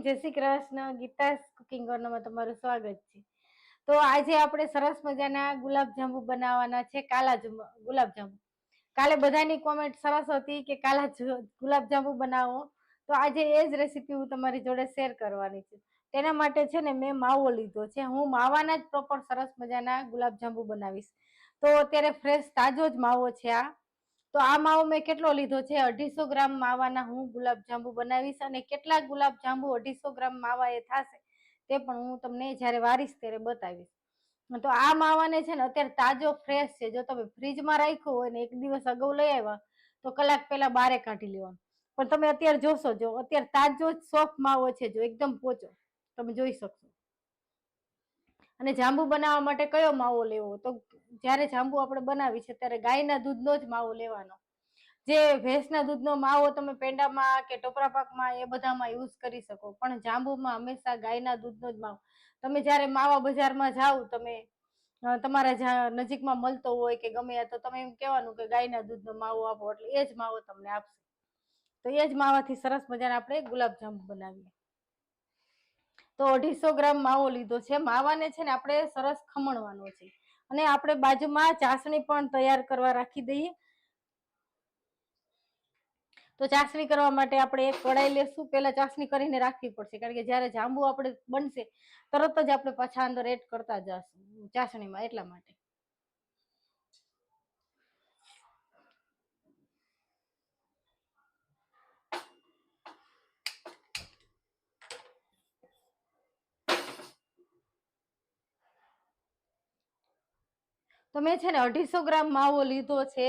જય શ્રી કૃષ્ણ. ગીતાસ કુકિંગ કોર્નરમાં તમારું સ્વાગત છે. તો આજે આપણે સરસ મજાના ગુલાબજાંબુ બનાવવાના છે. કાલા ગુલાબજાંબુ. કાલે બધાની કોમેન્ટ સરસ હતી કે કાલા ગુલાબજાંબુ બનાવો, તો આજે એ જ રેસીપી હું તમારી જોડે શેર કરવાની છું. તેના માટે છે ને મેં માવો લીધો છે. હું માવાના જ પ્રોપર સરસ મજાના ગુલાબજાંબુ બનાવીશ. તો અત્યારે ફ્રેશ તાજો જ માવો છે આ. તો આ માવો મેં કેટલો લીધો છે, 250 ગ્રામ માવાના હું ગુલાબજાંબુ બનાવીશ. અને કેટલા ગુલાબજાંબુ 250 ગ્રામ માવા એ થશે તે પણ હું તમને જ્યારે વારીશ ત્યારે બતાવીશ. તો આ માવાને છે ને અત્યારે તાજો ફ્રેશ છે. જો તમે ફ્રીજમાં રાખ્યો હોય ને 1 દિવસ અગાઉ લઈ આવ્યા તો કલાક પહેલા બારે કાઢી લેવાનું. પણ તમે અત્યારે જોશો, જો અત્યારે તાજો જ સોફ્ટ માવો છે, જો એકદમ પોચો તમે જોઈ શકશો. અને જાંબુ બનાવવા માટે કયો માવો લેવો, તો જ્યારે જાંબુ આપણે બનાવી છે ત્યારે ગાયના દૂધનો જ માવો લેવાનો. જે ભેંસના દૂધનો માવો તમે પેંડામાં કે ટોપરા પાકમાં એ બધામાં યુઝ કરી શકો, પણ જાંબુમાં હંમેશા ગાયના દૂધનો જ માવો. તમે જ્યારે માવા બજારમાં જાઓ, તમે તમારા નજીકમાં મળતો હોય કે ગમે તો તમે એમ કહેવાનું કે ગાયના દૂધનો માવો આપો, એટલે એ જ માવો તમને આપશે. તો એ જ માવાથી સરસ મજાના આપણે ગુલાબજાંબુ બનાવીએ. તો 250 ગ્રામ માવો લીધો છે. માવાને છે ને આપણે સરસ ખમણવાનો છે. અને આપણે બાજુમાં ચાસણી પણ તૈયાર કરવા રાખી દઈએ. તો ચાસણી કરવા માટે આપણે એક કઢાઈ લેશું. પહેલા ચાસણી કરીને રાખવી પડશે, કારણ કે જ્યારે જાંબુ આપણે બનશે તરત જ આપણે પાછા અંદર એડ કરતા જશું ચાસણીમાં, એટલા માટે. તો મેં છે ને 250 ગ્રામ માવો લીધો છે.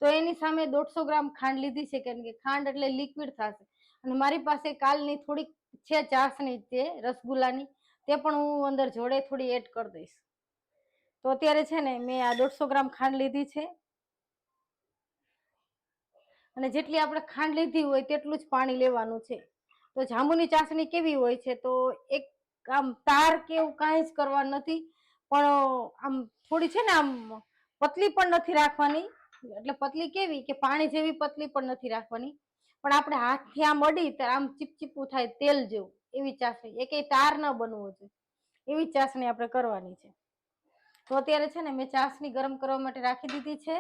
તો એની સામે 150 ગ્રામ ખાંડ લીધી છે, કેમ કે ખાંડ એટલે લિક્વિડ થશે. અને મારી પાસે કાલની થોડીક છે ચાસણી, તે રસગુલ્લાની, તે પણ હું અંદર જોડે થોડી એડ કરી દઈશ. તો અત્યારે છે ને મેં આ 150 ગ્રામ ખાંડ લીધી છે. અને જેટલી આપણે ખાંડ લીધી હોય તેટલું જ પાણી લેવાનું છે. તો જાંબુની ચાસણી કેવી હોય છે, તો એક આમ તાર કે એવું કાંઈ જ કરવાનું નથી, પણ આમ થોડી છે ને આમ પતલી પણ નથી રાખવાની. એટલે પતલી કેવી કે પાણી જેવી પતલી પણ નથી રાખવાની, પણ આપણે હાથથી આમ અડી ત્યારે આમ ચીપચીપું થાય તેલ જેવું, એવી ચાસણી. એકેય તાર ન બનવો જોઈએ, એવી ચાસણી આપણે કરવાની છે. તો અત્યારે છે ને મેં ચાસણી ગરમ કરવા માટે રાખી દીધી છે.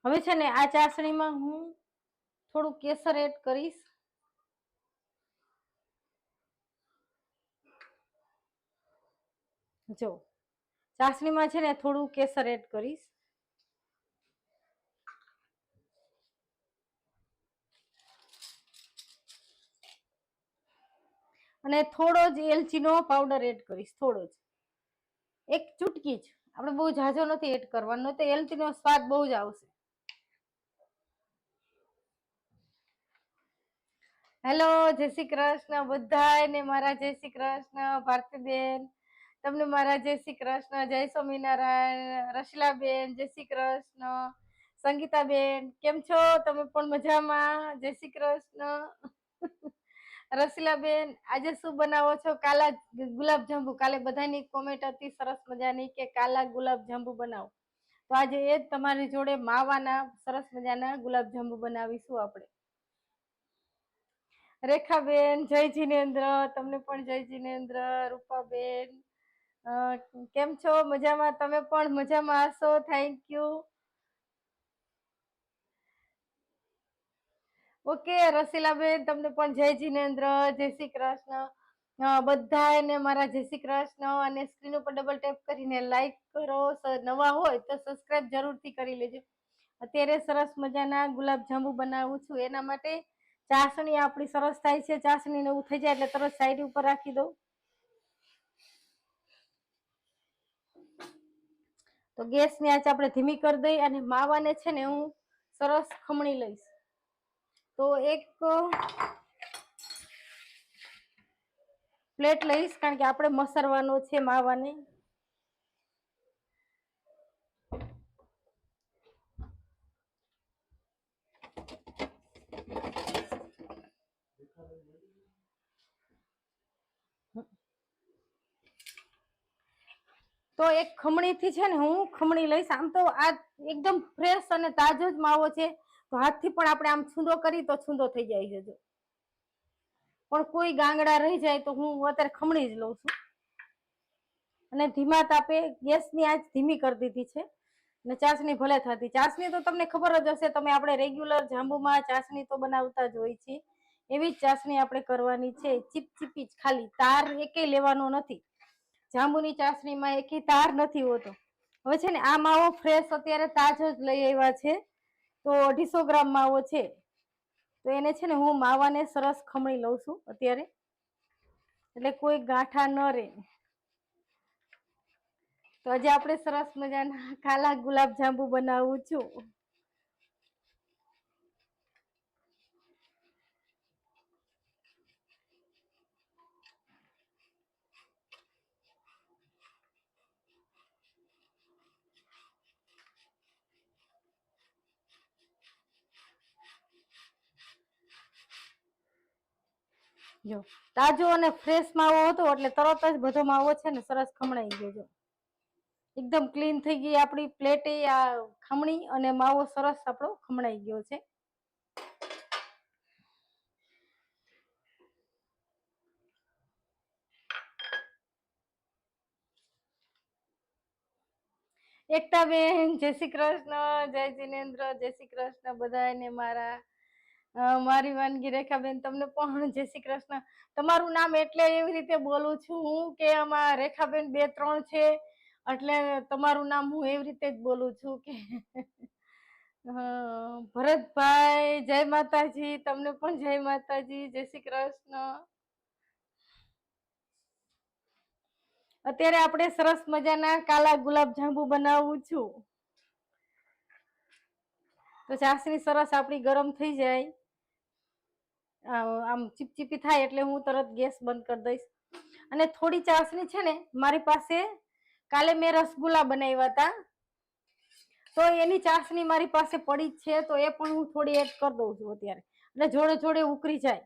હવે છે ને આ ચાસણીમાં હું થોડું કેસર એડ કરીશ. જો ચાસણીમાં છે ને થોડું કેસર એડ કરીશ. અને થોડો જ એલચીનો પાવડર એડ કરીશ, થોડો જ, એક ચૂટકી જ. આપણે બહુ ઝાઝો નથી એડ કરવાનો, તો એલચીનો સ્વાદ બહુ જ આવશે. હેલો, જય શ્રી કૃષ્ણ બધાને. મારા જય શ્રી કૃષ્ણ. ભારતીબેન તમને મારા જય શ્રી કૃષ્ણ. જય સ્વામિનારાયણ. રશીલાબેન જય શ્રી કૃષ્ણ. સંગીતાબેન કેમ છો? તમે પણ મજામાં? જય શ્રી કૃષ્ણ. રસીલાબેન આજે શું બનાવો છો? કાલા ગુલાબજાંબુ. કાલે બધાની કોમેન્ટ હતી સરસ મજાની કે કાલા ગુલાબજાંબુ બનાવો. તો આજે એ જ તમારી જોડે માવાના સરસ મજાના ગુલાબજાંબુ બનાવીશું આપણે. રેખાબેન જય જીનેન્દ્ર. તમને પણ જય જીનેન્દ્ર. રૂપાબેન કેમ છો? મજામાં? તમે પણ મજામાં હશો? Thank you. ઓકે રસીલાબેન, તમને પણ જય જીનેન્દ્ર. જય શ્રી કૃષ્ણ. બધાને મારા જય શ્રી કૃષ્ણ. અને સ્ક્રીન ઉપર ડબલ ટેપ કરીને લાઈક કરો. નવા હોય તો સબસ્ક્રાઇબ જરૂરથી કરી લેજો. અત્યારે સરસ મજાના ગુલાબજાંબુ બનાવું છું, એના માટે ચાસણી આપણી સરસ થાય છે. ચાસણી ને એવું થઈ જાય એટલે તરત સાઈડ ઉપર રાખી દઉં. તો ગેસની આંચ આપણે ધીમી કરી દઈ અને માવાને છે ને હું સરસ ખમણી લઈશ. તો એક પ્લેટ લઈશ, કારણ કે આપણે મસરવાનો છે માવાને. તો એક ખમણીથી છે ને હું ખમણી લઈશ. આમ તો આ એકદમ ફ્રેશ અને તાજો જ માવો છે, તો હાથથી પણ આપણે આમ છૂંદો કરી તો છૂંદો થઈ જાય છે. જો પણ કોઈ ગાંગડા રહી જાય તો હું અત્યારે ખમણી જ લઉં છું. અને ધીમા તાપે ગેસની આંચ ધીમી કરી દીધી છે. ને ચાસણી ભલે થતી, ચાસણી તો તમને ખબર જ હશે, તમે આપણે રેગ્યુલર જાંબુમાં ચાસણી તો બનાવતા જ હોય છે, એવી જ ચાસણી આપણે કરવાની છે. ચીપચીપી જ, ખાલી તાર એકેય લેવાનો નથી. જાંબુની ચાસણીમાં એકેય તાર નથી હોતો. હવે છે ને આ માવો ફ્રેશ અત્યારે તાજો જ લઈ આવ્યા છે, તો 250 ગ્રામ માવો છે. તો એને છે ને હું માવાને સરસ ખમણી લઉં છું અત્યારે, એટલે કોઈ ગાંઠા ન રહે. તો આજે આપણે સરસ મજાના કાલા ગુલાબ જાંબુ બનાવું છું. જો તાજો અને ફ્રેશ માવો હતો એટલે તરત જ બધો માવો છે ને સરસ ખમણાઈ ગયો. જો એકદમ ક્લીન થઈ ગઈ આપણી પ્લેટ, આ ખમણી, અને માવો સરસ આપણો ખમણાઈ ગયો છે. એકતા બેન જય શ્રી કૃષ્ણ, જય જિનેન્દ્ર, જય શ્રી કૃષ્ણ બધાને મારા. મારી વાનગી રેખાબેન તમને પણ જય શ્રી કૃષ્ણ. તમારું નામ એટલે એવી રીતે બોલું છું હું કે આમાં રેખાબેન 2-3 છે, એટલે તમારું નામ હું એવી રીતે જ બોલું છું કે ભરતભાઈ જય માતાજી, તમને પણ જય માતાજી, જય શ્રી કૃષ્ણ. અત્યારે આપણે સરસ મજાના કાલા ગુલાબ જાંબુ બનાવું છું. તો ચાસણી સરસ આપણી ગરમ થઈ જાય, આમ ચીપચીપી થાય એટલે હું તરત ગેસ બંધ કરી દઈશ. અને થોડી ચાસણી છે ને મારી પાસે, કાલે મેં રસગુલ્લા બનાવ્યા હતા, તો એની ચાસણી મારી પાસે પડી જ છે, તો એ પણ હું થોડી એડ કરી દઉં છું અત્યારે, એટલે જોડે જોડે ઉકળી જાય.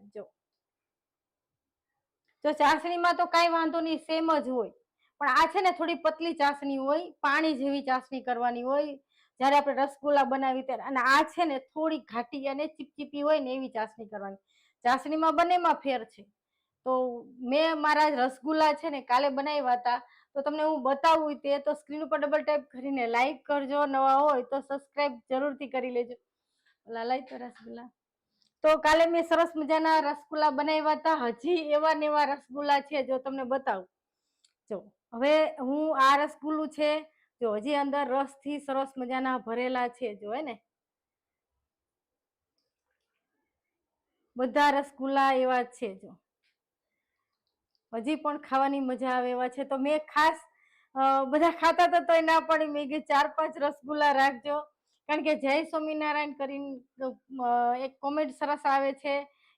જો ચાસણીમાં તો કાંઈ વાંધો નહીં, સેમ જ હોય, પણ આ છે ને થોડી પતલી ચાસણી હોય, પાણી જેવી ચાસણી કરવાની હોય જયારે આપણે રસગુલ્લા બનાવી ત્યારે. અને આ છે ને થોડી ઘાટી અને ચીપચીપી હોય ને એવી ચાસણી કરવાની. ચાસણીમાં બંનેમાં ફેર છે. તો મેં મારા રસગુલ્લા છે ને કાલે બનાવ્યા હતા, તો તમને હું બતાવું તે તો સ્ક્રીન ઉપર ડબલ ટેપ કરીને લાઈક કરજો, નવા હોય તો સબસ્ક્રાઇબ જરૂરથી કરી લેજો. લાલાઈ તો રસગુલ્લા, તો કાલે મેં સરસ મજાના રસગુલ્લા બનાવ્યા હતા. હજી એવા ને એવા રસગુલ્લા છે, જો તમને બતાવું. જો હવે હું આ રસગુલ્લું છે, જો હજી અંદર રસ થી સરસ મજાના ભરેલા છે, જો હે ને બધા રસગુલ્લા એવા છે. જો હજી પણ ખાવાની મજા આવે એવા છે. તો મેં ખાસ બધા ખાતા હતા તોય ના પડી, મેં કીધું 4-5 રસગુલ્લા રાખજો, કારણ કે જય સ્વામિનારાયણ કરીને એક કોમેન્ટ સરસ આવે છે.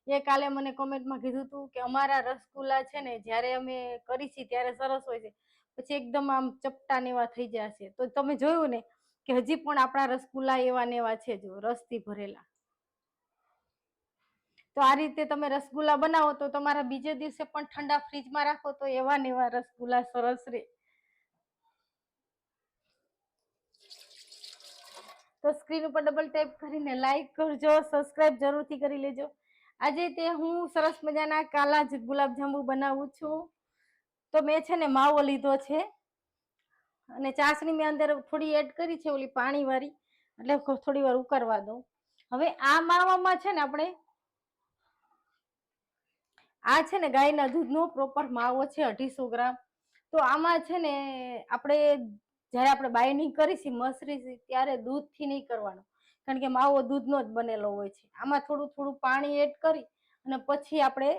એ કાલે મને કોમેન્ટમાં કીધું હતું કે અમારા રસગુલ્લા છે ને જ્યારે અમે કરી છીએ ત્યારે સરસ હોય છે, પછી એકદમ આમ ચપટા ને એવા થઈ જશે. તો તમે જોયું ને કે હજી પણ આપણા રસગુલ્લા એવા ને એવા છે, જો રસથી ભરેલા. તો આ રીતે તમે રસગુલ્લા બનાવો તો તમારા બીજે દિવસે પણ ઠંડા ફ્રીજમાં રાખો તો એવા ને એવા રસગુલ્લા સરસ રહે. તો સ્ક્રીન ઉપર ડબલ ટેપ કરીને લાઈક કરજો, સબસ્ક્રાઇબ જરૂરથી કરી લેજો. આજે તે હું સરસ મજાના કાલા જ ગુલાબ જાંબુ બનાવું છું. તો મેં છે ને માવો લીધો છે, અને ચાસણી મેં અંદર થોડી એડ કરી છે, ઓલી પાણી વાળી, એટલે થોડી વાર ઉકળવા દઉં. હવે આ માવામાં છે ને આપણે, આ છે ને ગાયના દૂધનો પ્રોપર માવો છે 250 ગ્રામ. તો આમાં છે ને આપણે જયારે આપણે બાઇન્ડિંગ કરીશું મસરી ત્યારે દૂધથી નહીં કરવાનું, કારણ કે માવો દૂધનો જ બનેલો હોય છે. આમાં થોડું થોડું પાણી એડ કરી અને પછી આપણે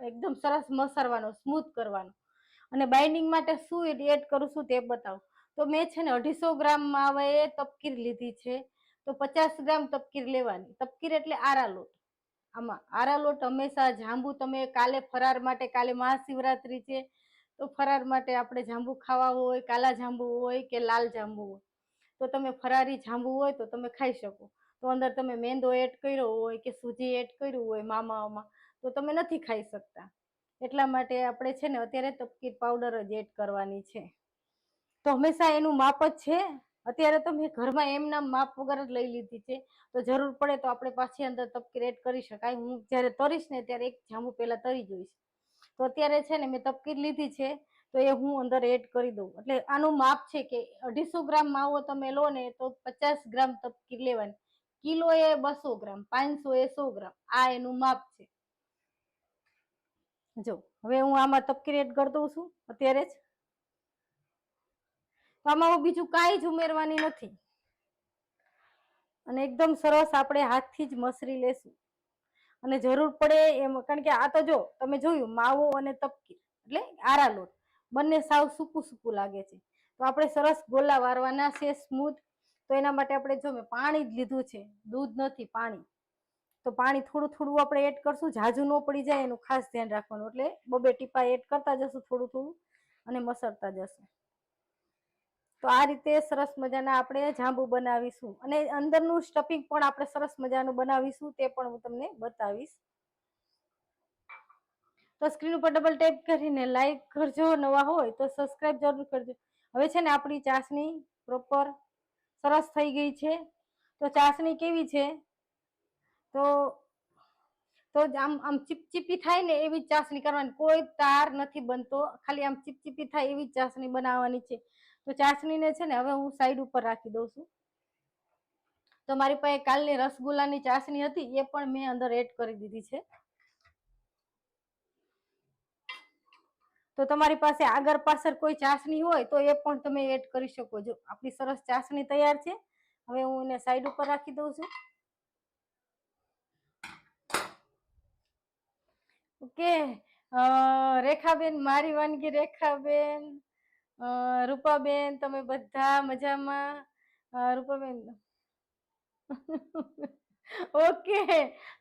એકદમ સરસ મસરવાનો, સ્મૂથ કરવાનો. અને બાઇન્ડિંગ માટે શું એડ કરું છું તે બતાવું. તો મેં છે ને 250 ગ્રામ માવાએ તપકીર લીધી છે, તો 50 ગ્રામ તપકીર લેવાની. તપકીર એટલે આરા લોટ. આમાં આરા લોટ હંમેશા, જાંબુ તમે કાલે ફરાર માટે, કાલે મહાશિવરાત્રી છે, તો ફરાર માટે આપણે જાંબુ ખાવા હોય, કાલા જાંબુ હોય કે લાલ જાંબુ હોય, તો તમે ફરારી જાંબુ હોય તો તમે ખાઈ શકો. તો અંદર તમે મેંદો એડ કર્યો હોય કે સૂજી એડ કર્યું હોય માવામાં, તો તમે નથી ખાઈ શકતા. એટલા માટે આપણે છે ને અત્યારે તપકીર પાવડર જ એડ કરવાની છે. તો હંમેશા એનું માપ જ છે. અત્યારે તો મેં ઘરમાં એમના માપ વગર જ લઈ લીધી છે, તો જરૂર પડે તો આપણે પાછી અંદર તપકીર એડ કરી શકાય. હું જ્યારે તરીશ ને ત્યારે એક જાંબુ પહેલા તરી જોઈશ. તો અત્યારે છે ને મેં તપકીર લીધી છે, તો એ હું અંદર એડ કરી દઉં. એટલે આનું માપ છે કે 250 ગ્રામ માવો તમે લો ને તો 50 ગ્રામ તપકીર લેવાની, કિલો એ 200 ગ્રામ, 500 એ 100 ગ્રામ, આ એનું માપ છે. જો હવે હું આમાં તપકીર એડ કરી દઉં છું અત્યારે જ. તો આમાં બીજું કાંઈ જ ઉમેરવાની નથી અને એકદમ સરસ આપણે હાથથી જ મસરી લેશું. અને જરૂર પડે એમ, કારણ કે આ તો જો તમે જોયું માવો અને તપકીર એટલે આરા લોટ બંને સાવ સૂકું સૂકું લાગે છે, તો આપણે સરસ ગોલા વારવાના છે સ્મૂથ. તો એના માટે આપણે જો મેં પાણી જ લીધું છે, દૂધ નથી, પાણી. તો પાણી થોડું થોડું આપણે એડ કરશું, ઝાઝું ન પડી જાય એનું ખાસ ધ્યાન રાખવાનું. એટલે 2-2 ટીપા એડ કરતા જશું થોડું થોડું અને મસળતા જશું. તો આ રીતે સરસ મજાના આપણે જાંબુ બનાવીશું અને અંદરનું સ્ટફિંગ પણ આપણે સરસ મજાનું બનાવીશું, તે પણ હું તમને બતાવીશ. તો સ્ક્રીન ઉપર ડબલ ટેપ કરીને લાઈક કરજો, નવા હોય તો સબસ્ક્રાઇબ જરૂર કરજો. હવે છે ને આપણી ચાસણી પ્રોપર સરસ થઈ ગઈ છે. તો ચાસણી કેવી છે, તો આમ આમ ચીપચીપી થાય ને એવી ચાસણી કરવાની, કોઈ તાર નથી બનતો, ખાલી આમ ચીપચીપી થાય એવી ચાસણી બનાવવાની છે. તો ચાસણીને છે ને હવે હું સાઈડ ઉપર રાખી દઉં છું. તો મારી પાસે કાલની રસગુલ્લાની ચાસણી હતી, એ પણ મેં અંદર એડ કરી દીધી છે. તો તમારી પાસે આગળ પાછળ કોઈ ચાસણી હોય તો એ પણ તમે એડ કરી શકો. જો આપણી સરસ ચાસણી તૈયાર છે. હવે હું એને સાઈડ ઉપર રાખી દઉં છું. ઓકે, રેખાબેન, મારી વાનગી રેખાબેન, રૂપાબેન, તમે બધા મજામાં? રૂપાબેન ઓકે,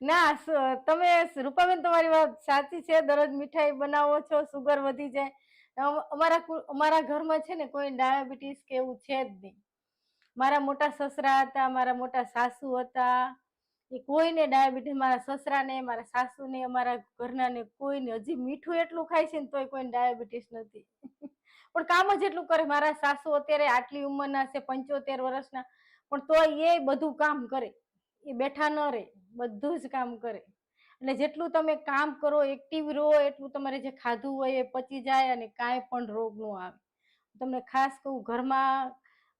ના તમે રૂપાબેન તમારી વાત સાચી છે, દરરોજ મીઠાઈ બનાવો છો, સુગર વધી જાય. અમારા ઘરમાં છે ને કોઈ ડાયાબિટીસ કે એવું છે જ નહીં. મારા મોટા સસરા હતા, મારા મોટા સાસુ હતા, એ કોઈને ડાયાબિટીસ, મારા સસરાને, મારા સાસુને, અમારા ઘરના ને કોઈને, હજી મીઠું એટલું ખાય છે ને તોય કોઈને ડાયાબિટીસ નથી. પણ કામ જ એટલું કરે. મારા સાસુ અત્યારે આટલી ઉંમરના છે, 75 વર્ષના, પણ તોય એ બધું કામ કરે, એ બેઠા ન રહે, બધું જ કામ કરે. એટલે જેટલું તમે કામ કરો, એક્ટિવ રહો, એટલું તમારે જે ખાધું હોય એ પચી જાય અને કાંઈ પણ રોગ ન આવે. તમને ખાસ કહું, ઘરમાં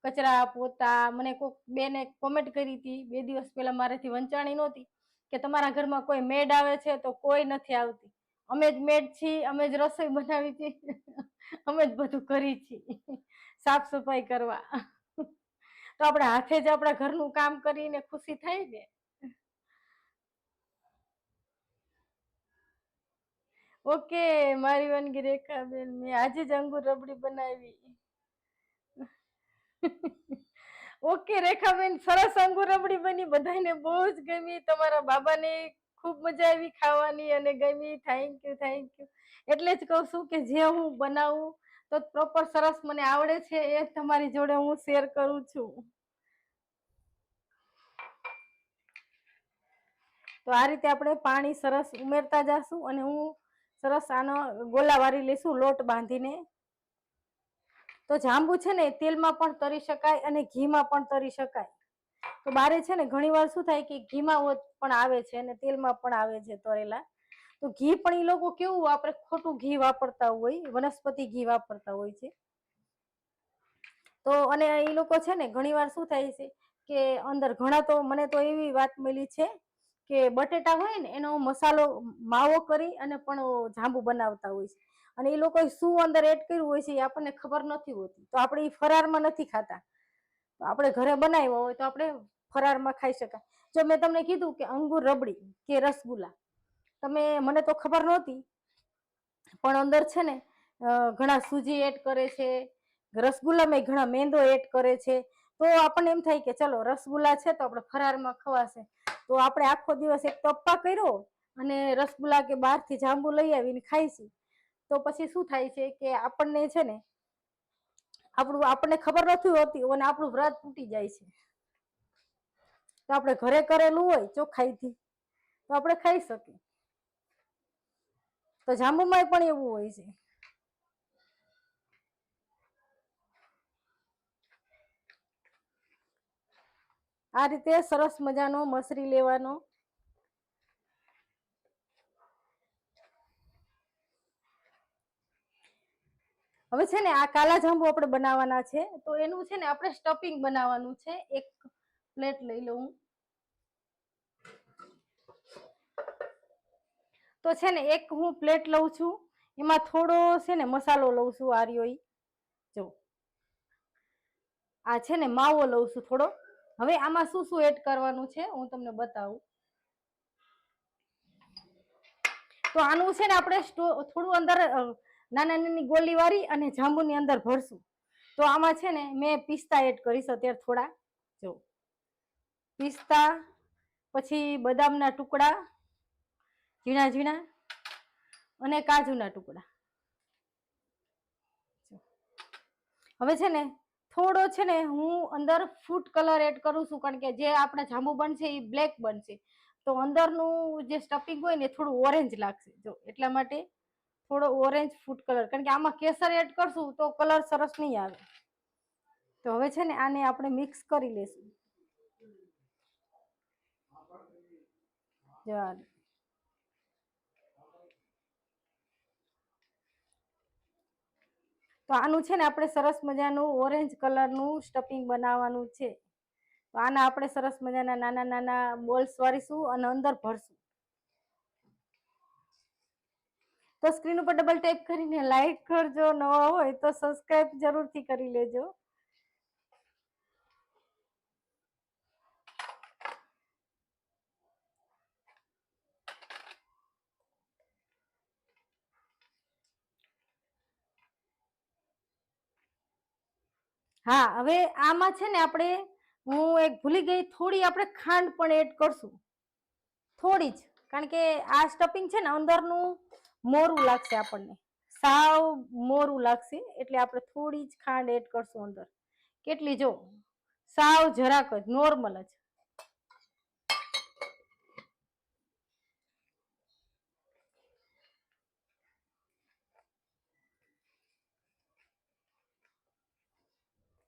કચરા પોતા, મને કોઈક બેને કોમેન્ટ કરી હતી 2 દિવસ પહેલા, મારાથી વંચાણી નહોતી, કે તમારા ઘરમાં કોઈ મેડ આવે છે, તો કોઈ નથી આવતી. અમે જ મેડ છીએ, અમે જ રસોઈ બનાવી છીએ, અમે જ બધું કરી છીએ સાફ સફાઈ કરવા. તો આપણે હાથે જ આપણા ઘરનું કામ કરીને ખુશી થાય ને. ઓકે, મારી વાનગી રેખાબેન, મેં આજે જ અંગુર રબડી બનાવી. ઓકે રેખાબેન, સરસ અંગુર રબડી બની, બધાને બહુ જ ગમી, તમારા બાબાને ખૂબ મજા આવી ખાવાની અને ગમી. Thank you, thank you. એટલે જ કહું છું કે જે હું બનાવું તો પ્રોપર સરસ મને આવડે છે, એ તમારી જોડે હું શેર કરું છું. તો આ રીતે આપણે પાણી સરસ ઉમેરતા જશું અને હું સરસ આનો ગોલા વારી લઈશું લોટ બાંધીને. તો જાંબુ છે ને તેલમાં પણ તરી શકાય અને ઘીમાં પણ તરી શકાય. તો બારે છે ને ઘણી વાર શું થાય કે ઘીમાં પણ આવે છે અને તેલમાં પણ આવે છે તરેલા. તો ઘી પણ એ લોકો કેવું વાપરે, ખોટું ઘી વાપરતા હોય, વનસ્પતિ ઘી વાપરતા હોય છે. તો અને એ લોકો છે ને ઘણી વાર શું થાય છે કે અંદર ઘણા, તો મને તો એવી વાત મળી છે કે બટેટા હોય ને એનો મસાલો માવો કરી અને પણ જાંબુ બનાવતા હોય છે. અને એ લોકો શું અંદર એડ કર્યું હોય છે એ આપણને ખબર નથી હોતી. તો આપણે એ ફરારમાં નથી ખાતા, તો આપણે ઘરે બનાવ્યો હોય તો આપણે ફરારમાં ખાઈ શકાય. જો મેં તમને કીધું કે અંગુર રબડી કે રસગુલ્લા, મને તો ખબર નહોતી, પણ અંદર છે ને ઘણા સૂજી એડ કરે છે, રસગુલ્લામાં ઘણા મેંદો એડ કરે છે. તો આપણને એમ થાય કે ચલો રસગુલ્લા છે તો આપણે ફરારમાં ખવાશે. તો આપણે આખો દિવસ એક ટપ્પા કર્યો અને રસગુલ્લા કે બહારથી જાંબુ લઈ આવીને ખાઈશું, તો પછી શું થાય છે કે આપણને છે ને આપણને ખબર નથી હોતી અને આપણું વ્રત તૂટી જાય છે. તો આપણે ઘરે કરેલું હોય ચોખ્ખાઈથી તો આપણે ખાઈ શકીએ. તો જાંબુમાં પણ એવું હોય છે. આ રીતે સરસ મજાનો મસરી લેવાનો. હવે છે ને આ કાલા જાંબુ આપણે બનાવવાના છે, તો એનું છે ને આપણે સ્ટફિંગ બનાવવાનું છે. એક પ્લેટ લઈ લઉં. તો છે ને એક હું પ્લેટ લઉં છું, એમાં થોડો છે ને મસાલો લઉં છું. આ રહ્યો જો આ છે ને માવો લઉં છું થોડો. હવે આમાં શું શું એડ કરવાનું છે હું તમને બતાવું. તો આનું છે ને આપણે થોડું અંદર નાના નાની ગોલી વાળી અને જાંબુની અંદર ભરશું. તો આમાં છે ને મેં પિસ્તા એડ કરીશ અત્યારે થોડા. જો પિસ્તા, પછી બદામના ટુકડા ઝીણા ઝીણા, અને કાજુના ટુકડા. હવે છે ને થોડો છે ને હું અંદર ફૂડ કલર એડ કરું છું, કારણ કે જે આપણા જાંબુ બનશે એ બ્લેક બનશે, તો અંદરનું જે સ્ટફિંગ હોય ને થોડું ઓરેન્જ લાગશે. જો એટલા માટે થોડો ઓરેન્જ ફૂડ કલર, કારણ કે આમાં કેસર એડ કરશું તો કલર સરસ નહીં આવે. તો હવે છે ને આને આપણે મિક્સ કરી લેશું. તો આનું છે ને આપણે સરસ મજાનું ઓરેન્જ કલરનું સ્ટફિંગ બનાવવાનું છે. તો આના આપણે સરસ મજાના નાના નાના બોલ્સ વાળીશું અને અંદર ભરશું. તો સ્ક્રીન ઉપર ડબલ ટેપ કરીને લાઈક કરજો, નવા હોય તો સબસ્ક્રાઇબ જરૂરથી કરી લેજો. હા, હવે આમાં છે ને આપણે હું એક ભૂલી ગઈ, થોડી આપણે ખાંડ પણ એડ કરશું, થોડી જ, કારણ કે આ સ્ટફિંગ છે ને અંદરનું મોરું લાગશે, આપણને સાવ મોરું લાગશે, એટલે આપણે થોડી જ ખાંડ એડ કરશું અંદર. કેટલી? જો સાવ જરાક જ, નોર્મલ જ.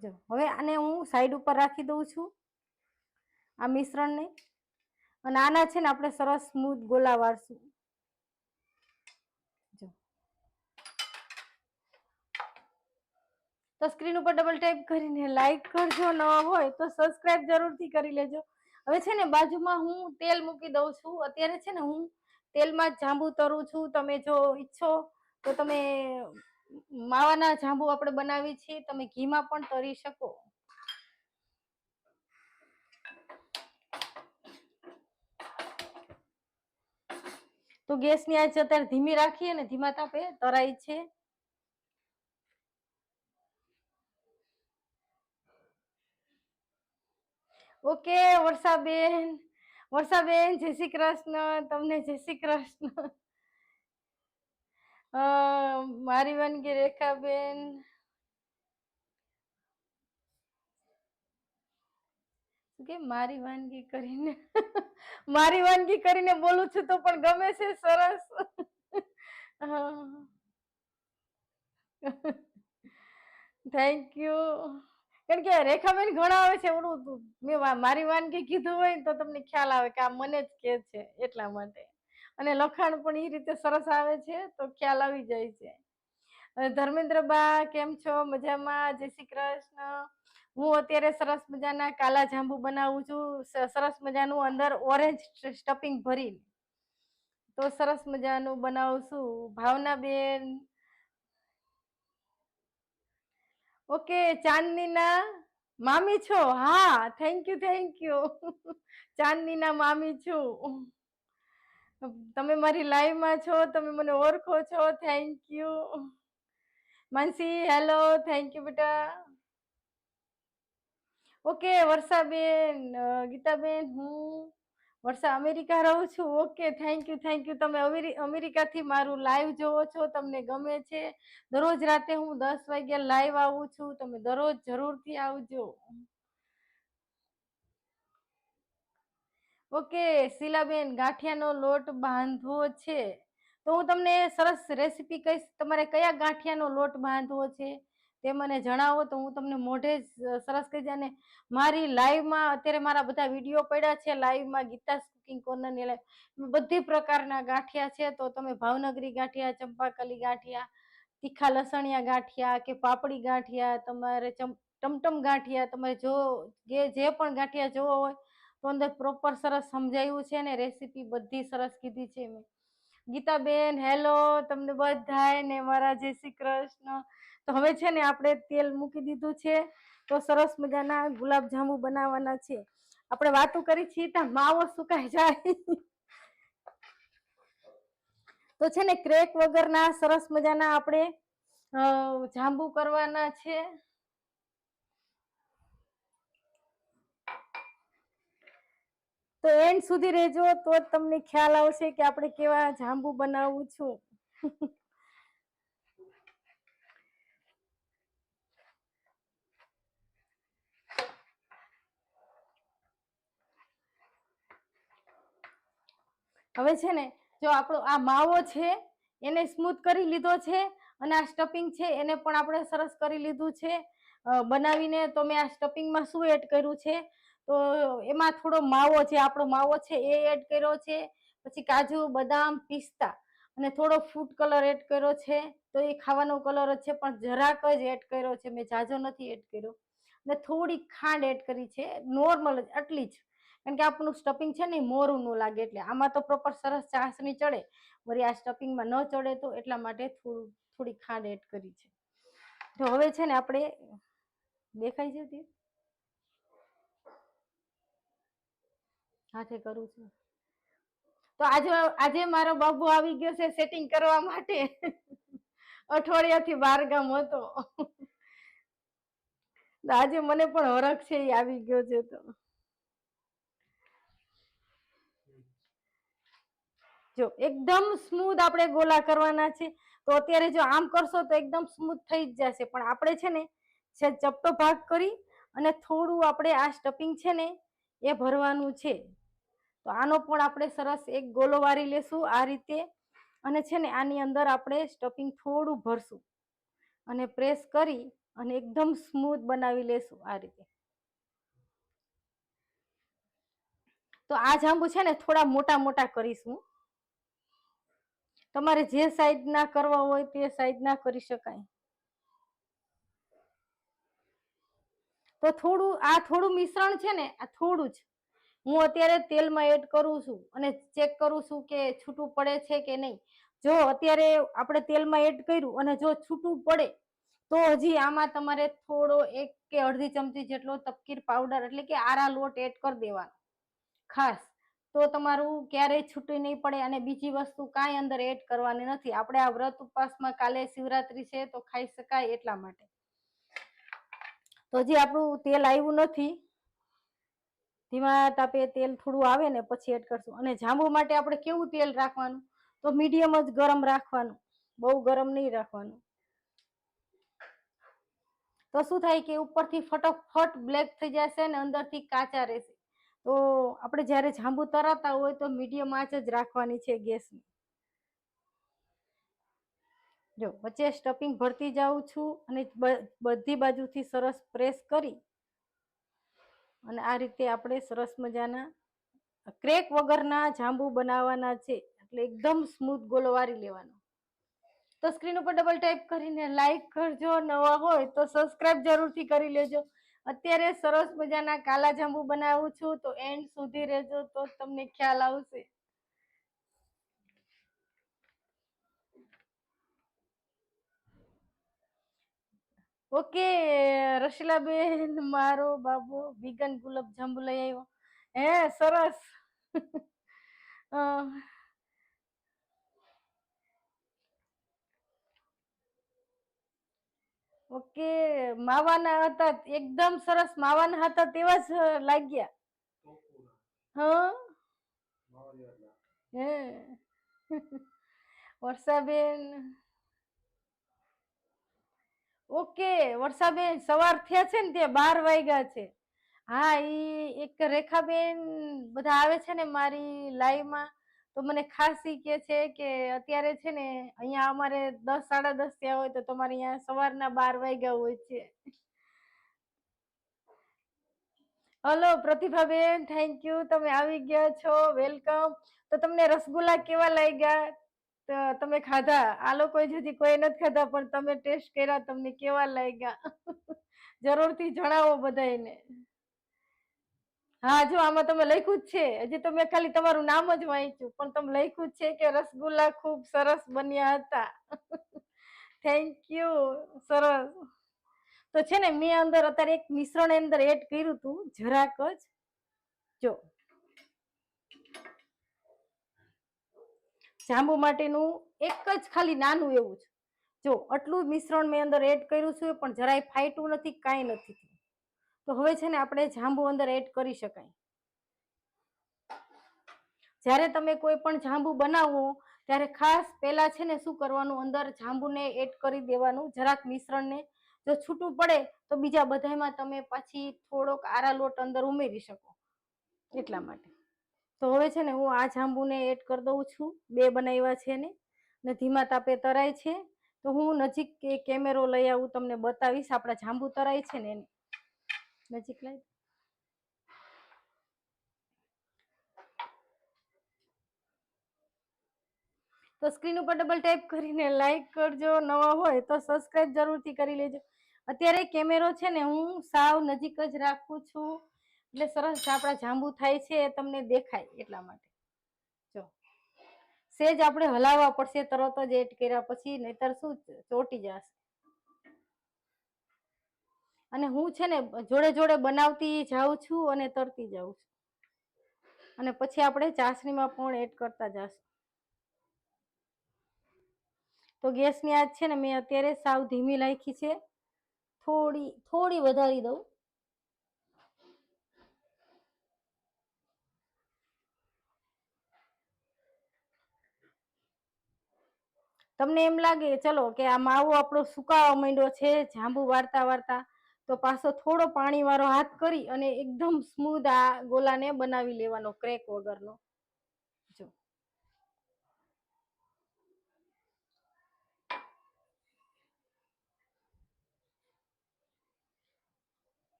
જો હવે આને હું સાઈડ ઉપર રાખી દઉં છું, આ મિશ્રણને. અને આના છે ને આપણે સરસ સ્મૂથ ગોલા વાળશું. જો તો સ્ક્રીન ઉપર ડબલ ટેપ કરીને લાઈક કરજો, નવા હોય તો સબસ્ક્રાઇબ જરૂરથી કરી લેજો. હવે છે ને બાજુમાં હું તેલ મૂકી દઉં છું. અત્યારે છે ને હું તેલમાં જ જાંબુ તરું છું. તમે જો ઈચ્છો તો તમે માવાના જાંબુ આપણે બનાવી છીએ, તમે ઘીમાં પણ તરી શકો. તો ગેસની આંચ અત્યારે ધીમી રાખીએ ને ધીમા તાપે તરાય છે. ઓકે વર્ષાબેન, વર્ષાબેન જય શ્રી કૃષ્ણ, તમને જય શ્રી કૃષ્ણ. મારી વાનગી રેખાબેન, કે મારી વાનગી કરીને મારી વાનગી કરીને બોલું છું તો પણ ગમે છે. સરસ. Thank you. કારણ કે રેખાબેન ઘણા આવે છે, મેં મારી વાનગી કીધું હોય તો તમને ખ્યાલ આવે કે આ મને જ કે છે, એટલા માટે. અને લખાણ પણ એ રીતે સરસ આવે છે તો ખ્યાલ આવી જાય છે. ધર્મેન્દ્રબા કેમ છો? મજામાં? જય શ્રી કૃષ્ણ. હું અત્યારે સરસ મજાના કાલા જાંબુ બનાવું છું, સરસ મજાનું અંદર ઓરેન્જ સ્ટફિંગ ભરી, તો સરસ મજાનું બનાવું છું. ભાવનાબેન, ઓકે. ચાંદનીના મામી છો? હા, થેન્ક યુ, થેન્ક યુ. ચાંદનીના મામી છું. તમે મારી લાઈવમાં છો, તમે મને ઓળખો છો. Thank you. Mansi hello, thank you બેટા. ઓકે વર્ષાબેન, ગીતાબેન, હું વર્ષા અમેરિકા રહું છું. Okay, thank you, thank you. તમે અમેરિકાથી મારું લાઈવ જોવો છો, તમને ગમે છે. દરરોજ રાતે હું 10 વાગ્યા લાઈવ આવું છું, તમે દરરોજ જરૂરથી આવજો. ઓકે શીલાબેન, ગાંઠિયાનો લોટ બાંધવો છે તો હું તમને સરસ રેસીપી કહીશ. તમારે કયા ગાંઠિયાનો લોટ બાંધવો છે તે મને જણાવો તો હું તમને મોઢે જ સરસ કહી દઉં. અને મારી લાઈવમાં અત્યારે મારા બધા વિડીયો પડ્યા છે, લાઈવમાં ગીતાસ કુકિંગ કોર્નરની લાઈવ બધી પ્રકારના ગાંઠિયા છે. તો તમે ભાવનગરી ગાંઠિયા, ચંપાકલી ગાંઠિયા, તીખા લસણિયા ગાંઠિયા કે પાપડી ગાંઠિયા, તમારે ટમટમ ગાંઠિયા, તમે જો જે પણ ગાંઠિયા જોવો હોય તો અંદર પ્રોપર સરસ સમજાયું છે ને રેસીપી બધી સરસ કીધી છે મેં. ગીતાબેન હેલો તમને બધાય ને મારા જય શ્રી કૃષ્ણ. તો હવે છે ને આપણે તેલ મૂકી દીધું છે, તો સરસ મજાના ગુલાબ જાંબુ બનાવવાના છે. આપણે વાતો કરી છીએ ત્યાં માવો સુકાઈ જાય તો છે ને ક્રેક વગરના સરસ મજાના આપણે જાંબુ કરવાના છે. તો એન્ડ સુધી રહેજો તો જ તમને ખ્યાલ આવશે કે આપણે કેવા જાંબુ બનાવવું છું. હવે છે ને જો આપણો આ માવો છે એને સ્મૂથ કરી લીધો છે, અને આ સ્ટફિંગ છે એને પણ આપણે સરસ કરી લીધું છે બનાવીને. તો મેં આ સ્ટફિંગમાં શું એડ કર્યું છે, તો એમાં થોડો માવો છે, આપણો માવો છે એ એડ કર્યો છે, પછી કાજુ, બદામ, પિસ્તા અને થોડો ફૂડ કલર એડ કર્યો છે. તો એ ખાવાનો કલર જ છે પણ જરાક જ એડ કર્યો છે, મેં ઝાઝો નથી એડ કર્યો. અને થોડી ખાંડ એડ કરી છે, નોર્મલ જ આટલી જ, કારણ કે આપણું સ્ટફિંગ છે ને મોરું ન લાગે એટલે. આમાં તો પ્રોપર સરસ ચાસણી ચડે, વળી આ સ્ટફિંગમાં ન ચડે તો એટલા માટે થોડી ખાંડ એડ કરી છે. તો હવે છે ને આપણે દેખાય છે તે હાથે કરું છું. તો આજે મારો બાબુ આવી ગયો છે સેટિંગ કરવા માટે. અઠવાડિયાથી બહારગામ હતો, આજે મને પણ હરખ છે એ આવી ગયો છે. તો જો એકદમ સ્મૂથ આપણે ગોલા કરવાના છે. તો અત્યારે જો આમ કરશો તો એકદમ સ્મૂથ થઈ જ જશે, પણ આપણે છે ને ચપટો ભાગ કરી અને થોડું આપણે આ સ્ટફિંગ છે ને એ ભરવાનું છે. તો આનો પણ આપણે સરસ એક ગોલો વારી લેશું આ રીતે, અને છે ને આની અંદર આપણે સ્ટફિંગ થોડું ભરશું અને પ્રેસ કરી અને એકદમ સ્મૂથ બનાવી લેશું આ રીતે. તો આ જાંબુ છે ને થોડા મોટા મોટા કરીશું. તમારે જે સાઈઝ ના કરવા હોય તે સાઈઝ ના કરી શકાય. તો થોડું મિશ્રણ છે ને આ થોડું જ હું અત્યારે તેલમાં એડ કરું છું અને ચેક કરું છું કે છૂટું પડે છે કે નહીં. જો અત્યારે આપણે તેલમાં એડ કર્યું અને જો છૂટું પડે તો હજી આમાં તમારે થોડો 1 કે અડધી ચમચી જેટલો તપકીર પાવડર એટલે કે આરા લોટ એડ કરી દેવાનો ખાસ. તો તમારું ક્યારેય છૂટી નહીં પડે. અને બીજી વસ્તુ કાંઈ અંદર એડ કરવાની નથી. આપણે આ વ્રત ઉપવાસમાં કાલે શિવરાત્રી છે તો ખાઈ શકાય એટલા માટે. તો હજી આપણું તેલ આવ્યું નથી, ધીમા તાપે તેલ થોડું આવે ને પછી એડ કરશું. અને જાંબુ માટે આપણે કેવું તેલ રાખવાનું, તો મીડિયમ જ ગરમ રાખવાનું, બહુ ગરમ નહીં રાખવાનું. તો શું થાય કે ઉપરથી ફટોફટ બ્લેક થઈ જશે ને અંદરથી કાચા રહેશે. તો આપણે જ્યારે જાંબુ તરાતા હોય તો મીડિયમ આંચ જ રાખવાની છે ગેસની. જો વચ્ચે સ્ટફિંગ ભરતી જાઉં છું અને બધી બાજુથી સરસ પ્રેસ કરી અને આ રીતે આપણે સરસ મજાના ક્રેક વગરના જાંબુ બનાવવાના છે. એટલે એકદમ સ્મૂથ ગોલો વારી લેવાનો. તો સ્ક્રીન ઉપર ડબલ ટાઈપ કરીને લાઈક કરજો, નવા હોય તો સબસ્ક્રાઇબ જરૂરથી કરી લેજો. અત્યારે સરસ મજાના કાલા જાંબુ બનાવું છું, તો એન્ડ સુધી રહેજો તો તમને ખ્યાલ આવશે. ઓકે રશીલાબેન, મારો બાબુ વિગન ગુલાબ જાંબુ લઈ આવ્યો. હે સરસ. ઓકે, માવાના હતા એકદમ સરસ, માવાના હતા તેવા જ લાગ્યા. હા હે વર્ષાબેન, ઓકે વર્ષાબેન સવાર થયા છે ને તે 12 વાગ્યા છે. હા ઈ એક રેખાબેન બધા આવે છે ને મારી લાઈવ માં, તો મને ખાસ ઈ કે છે કે અત્યારે છે ને અહીંયા અમારે 10 10:30 થયા હોય તો તમારે અહીંયા સવારના 12 વાગ્યા હોય છે. હલો પ્રતિભાબેન, થેન્ક યુ, તમે આવી ગયા છો, વેલકમ. તો તમને રસગુલ્લા કેવા લાગ્યા? તમે ખાધા? આ લોકો હજી કોઈ નથી ખાધા પણ તમે ટેસ્ટ કર્યા, તમને કેવા લાગ્યા? જરૂરથી જણાવો બધાને. હા જો આમાં તમે લખ્યું જ છે, હજી તો મેં ખાલી તમારું નામ જ વાંચ્યું પણ તમે લખ્યું જ છે કે રસગુલ્લા ખૂબ સરસ બન્યા હતા. થેન્ક યુ, સરસ. તો છે ને મેં અંદર અત્યારે એક મિશ્રણ અંદર એડ કર્યું હતું જરાક જ. જો જાંબુ માટેનું એક જ ખાલી નાનું એવું જ, જો આટલું મિશ્રણ મેં અંદર એડ કર્યું છે પણ જરાય ફાટ્યું નથી, કાંઈ નથી. તો હવે છે ને આપણે જાંબુ અંદર એડ કરી શકાય. જ્યારે તમે કોઈ પણ જાંબુ બનાવો ત્યારે ખાસ પહેલા છે ને શું કરવાનું, અંદર જાંબુને એડ કરી દેવાનું જરાક મિશ્રણને. જો છૂટું પડે તો બીજા બધામાં તમે પાછી થોડોક આરા લોટ અંદર ઉમેરી શકો, એટલા માટે. તો હવે છે ને હું આ જાંબુને એડ કરી દઉં છું. 2 બનાવ્યા છે ને ધીમા તાપે તરાય છે. તો હું નજીક કેમેરો લઈ આવું, તમને બતાવીશ આપણા જાંબુ તરાય છે ને એને નજીક લઈ. તો સ્ક્રીન ઉપર ડબલ ટેપ કરીને લાઈક કરજો, નવા હોય તો સબસ્ક્રાઇબ જરૂરથી કરી લેજો. અત્યારે કેમેરો છે ને હું સાવ નજીક જ રાખું છું એટલે સરસ આપણા જાંબુ થાય છે એ તમને દેખાય, એટલા માટે. જો સેજ આપણે હલાવવા પડશે તરત જ એડ કર્યા પછી, નહીતર શું ચોટી જશે. અને હું છે ને જોડે જોડે બનાવતી જાઉં છું અને તરતી જાઉં છું, અને પછી આપણે ચાસણીમાં પણ એડ કરતા જશું. તો ગેસની આંચ છે ને મેં અત્યારે સાવ ધીમી રાખી છે, થોડી વધારી દઉં. તમને એમ લાગે ચલો કે આ માવો આપણો સુકાવા માંડ્યો છે જાંબુ વાળતા વાળતા, તો પાછો થોડો પાણી વાળો હાથ કરી અને એકદમ સ્મૂધ આ ગોલાને બનાવી લેવાનો, ક્રેક વગરનો. જો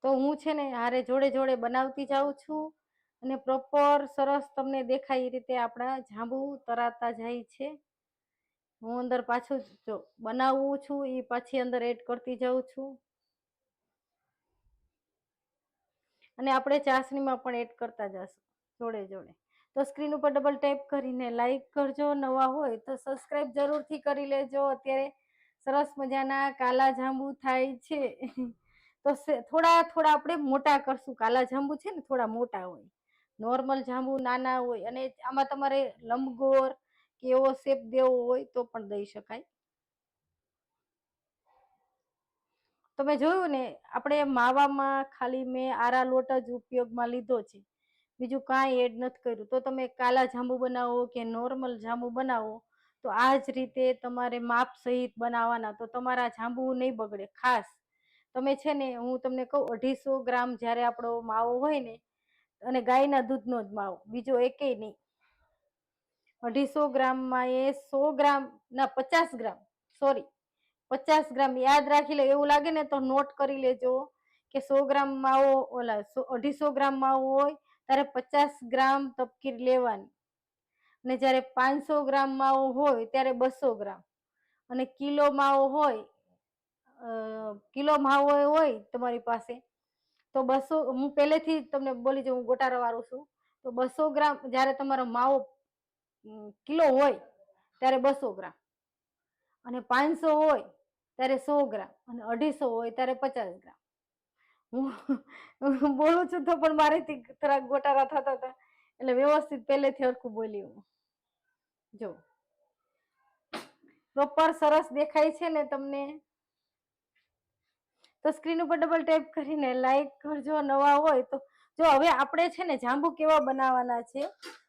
તો હું છે ને હારે જોડે જોડે બનાવતી જાઉં છું અને પ્રોપર સરસ તમને દેખાય એ રીતે આપણા જાંબુ તરાતા જાય છે. હું અંદર પાછું જો બનાવું છું એ પાછી અંદર એડ કરતી જાઉં છું, અને આપણે ચાસણીમાં પણ એડ કરતા જશું જોડે જોડે. તો સ્ક્રીન ઉપર ડબલ ટેપ કરીને લાઈક કરજો, નવા હોય તો સબસ્ક્રાઇબ જરૂરથી કરી લેજો. અત્યારે સરસ મજાના કાલા જાંબુ થાય છે. તો થોડા થોડા આપણે મોટા કરશું. કાલા જાંબુ છે ને થોડા મોટા હોય, નોર્મલ જાંબુ નાના હોય, અને આમાં તમારે લંબગોળ કે એવો શેપ દેવો હોય તો પણ દઈ શકાય. તમે જોયું ને આપણે માવામાં ખાલી મેં આરા લોટ જ ઉપયોગમાં લીધો છે, બીજું કાંઈ એડ નથી કર્યું. તો તમે કાલા જાંબુ બનાવો કે નોર્મલ જાંબુ બનાવો તો આ જ રીતે તમારે માપ સહિત બનાવવાના, તો તમારા જાંબુ નહીં બગડે. ખાસ તમે છે ને હું તમને કહું 250 ગ્રામ જ્યારે આપણો માવો હોય ને, અને ગાયના દૂધનો જ માવો, બીજો એકેય નહીં. 250 ગ્રામમાં એ 100 ગ્રામ ના 50 ગ્રામ, સોરી 50 ગ્રામ યાદ રાખી લે. એવું લાગે ને તો નોટ કરી લેજો કે 100 ગ્રામ માવો, ઓલા 250 ગ્રામ માવો હોય ત્યારે 50 ગ્રામ તપકીર લેવાની, અને જ્યારે 500 ગ્રામ માવો હોય ત્યારે 200 ગ્રામ, અને કિલો માવો હોય, કિલો માવો હોય તમારી પાસે તો 200, હું પહેલેથી તમને બોલી જાઉં, હું ગોટાળા વાળું છું. તો 200 ગ્રામ જ્યારે તમારો માવો કિલો હોય ત્યારે 200 ગ્રામ, અને 500 હોય ત્યારે 100 ગ્રામ, અને 250 હોય ત્યારે 50 ગ્રામ. હું બોલું છું તો પણ મારેથી થોડા ગોટાળા થતા હતા, એટલે વ્યવસ્થિત પહેલેથી હરખું બોલી હું. જો પ્રોપર સરસ દેખાય છે ને તમને? તો સ્ક્રીન ઉપર ડબલ ટેપ કરીને લાઈક કરજો, નવા હોય તો. જો હવે આપણે છે ને જાંબુ કેવા બનાવવાના છે,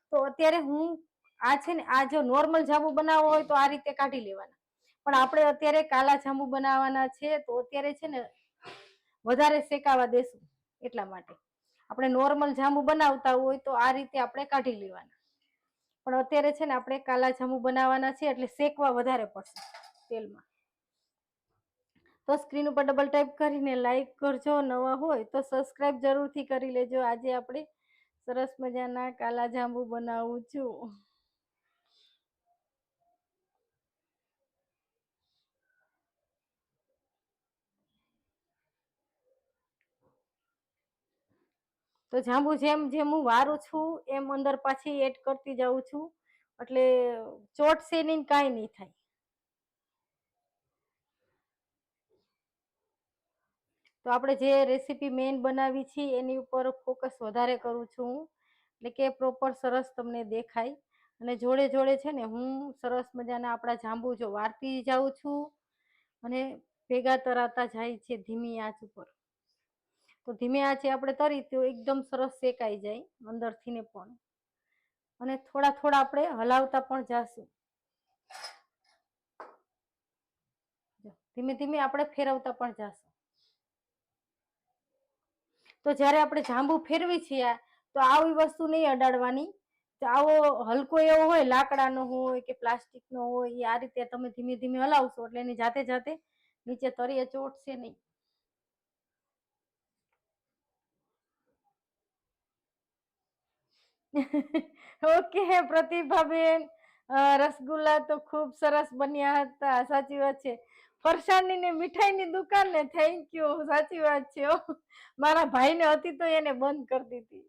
તો અત્યારે હું આ છે ને આ જો નોર્મલ જાંબુ બનાવવો હોય તો આ રીતે કાઢી લેવાના, પણ આપણે અત્યારે કાલા જાંબુ બનાવવાના છે. તો અત્યારે છે ને વધારે શેકાવા દેશું એટલા માટે. આપણે નોર્મલ જાંબુ બનાવતા હોય તો આ રીતે આપણે કાઢી લેવાના, પણ અત્યારે છે ને આપણે કાલા જાંબુ બનાવવાના છે એટલે શેકવા વધારે પડશે તેલમાં. તો સ્ક્રીન ઉપર ડબલ ટાઈપ કરીને લાઈક કરજો, નવા હોય તો સબસ્ક્રાઇબ જરૂરથી કરી લેજો. આજે આપણે સરસ મજાના કાલા જાંબુ બનાવું છું. તો જાંબુ જેમ જેમ હું વારું છું એમ અંદર પાછી એડ કરતી જાઉં છું, એટલે ચોટશે નહીં, કાંઈ નહીં થાય. તો આપણે જે રેસીપી મેઇન બનાવી છે એની ઉપર ફોકસ વધારે કરું છું હું, એટલે કે પ્રોપર સરસ તમને દેખાય. અને જોડે જોડે છે ને હું સરસ મજાના આપણા જાંબુ જો વારતી જાઉં છું અને ભેગા તરાતા જાય છે ધીમી આંચ ઉપર. તો ધીમી આંચે આપણે તરી તો એકદમ સરસ શેકાઈ જાય અંદરથી ને પણ, અને થોડા થોડા આપણે હલાવતા પણ જાશું. ધીમે ધીમે આપણે ફેરવતા પણ જાશું. તો જ્યારે આપણે જાંબુ ફેરવી છીએ તો આવી વસ્તુ નહીં અડાડવાની. તો આવો હલકો એવો હોય, લાકડાનો હોય કે પ્લાસ્ટિકનો હોય, એ આ રીતે તમે ધીમે ધીમે હલાવશો એટલે એની જાતે જાતે નીચે તરીએ ચોટશે નહીં. ઓકે પ્રતિભાબેન, રસગુલ્લા તો ખૂબ સરસ બન્યા હતા. સાચી વાત છે. ફરસાણની ને મીઠાઈની દુકાન ને, થેન્ક યુ. સાચી વાત છે. મારા ભાઈને હતી તો એને બંધ કરી દીધી.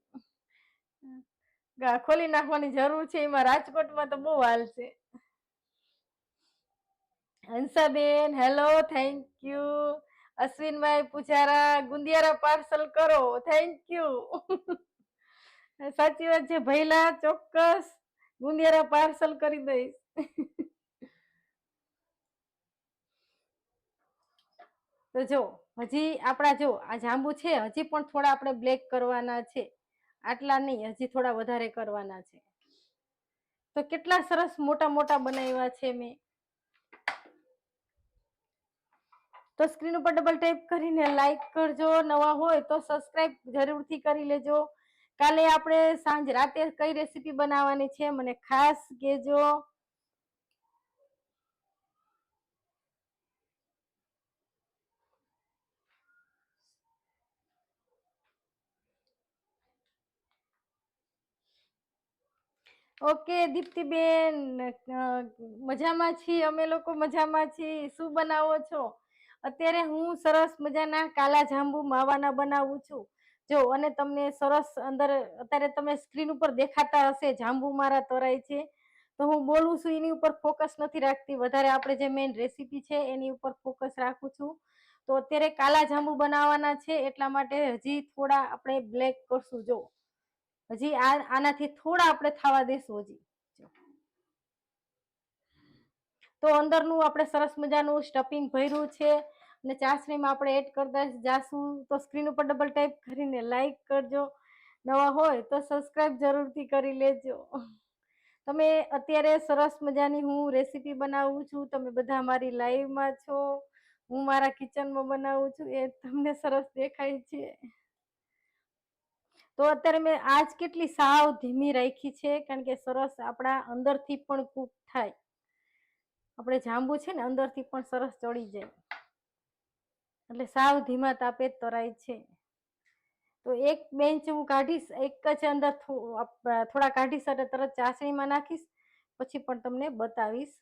ખોલી નાખવાની જરૂર છે, એમાં રાજકોટમાં તો બહુ હાલ છે. Hansaben hello, thank you. Ashwinbhai Pujara Gundiyara parcel કરો, થેન્ક યુ. સાચી વાત છે ભૈલા, ચોક્કસ ગુંદિયારા પાર્સલ કરી દઈશ. તો જો હજી આપણા જો આ જાંબુ છે હજી પણ થોડા આપણે બ્લેક કરવાના છે, આટલા નહીં, હજી થોડા વધારે કરવાના છે. તો કેટલા સરસ મોટા મોટા બનાવ્યા છે મેં. તો સ્ક્રીન ઉપર ડબલ ટાઈપ કરીને લાઈક કરજો, નવા હોય તો સબસ્ક્રાઇબ જરૂરથી કરી લેજો. કાલે આપણે સાંજ રાતે કઈ રેસીપી બનાવવાની છે મને ખાસ કહેજો. ઓકે દીપ્તિબેન, મજામાં છીએ અમે લોકો, મજામાં છીએ. શું બનાવો છો? અત્યારે હું સરસ મજાના કાલા જાંબુ માવાના બનાવું છું. જો અને તમને સરસ અંદર અત્યારે તમે સ્ક્રીન ઉપર દેખાતા હશે જાંબુ મારા તરાય છે. તો હું બોલું છું એની ઉપર ફોકસ નથી રાખતી, વધારે આપણે જે મેઇન રેસીપી છે એની ઉપર ફોકસ રાખું છું. તો અત્યારે કાલા જાંબુ બનાવવાના છે એટલા માટે હજી થોડા આપણે બ્લેક કરશું. જો હજી આનાથી થોડા આપણે થવા દેશું હજી. તો અંદરનું આપણે સરસ મજાનું સ્ટફિંગ ભર્યું છે અને ચાસણીમાં આપણે એડ કરતા જાશું. તો સ્ક્રીન ઉપર ડબલ ટાઈપ કરીને લાઈક કરજો, નવા હોય તો સબસ્ક્રાઇબ જરૂરથી કરી લેજો. તમે અત્યારે સરસ મજાની હું રેસીપી બનાવું છું, તમે બધા મારી લાઈવમાં છો, હું મારા કિચનમાં બનાવું છું, એ તમને સરસ દેખાય છે. તો અત્યારે મેં આજ કેટલી સાવ ધીમી રાખી છે, કારણ કે સરસ આપણા અંદરથી પણ કૂક થાય. આપણે જાંબુ છે ને અંદરથી પણ સરસ ચડી જાય, એટલે સાવ ધીમા તાપે તરાય છે. તો એક બેન્ચ હું કાઢીશ, એક જ અંદર થોડા કાઢીશ એટલે તરત ચાસણીમાં નાખીશ, પછી પણ તમને બતાવીશ.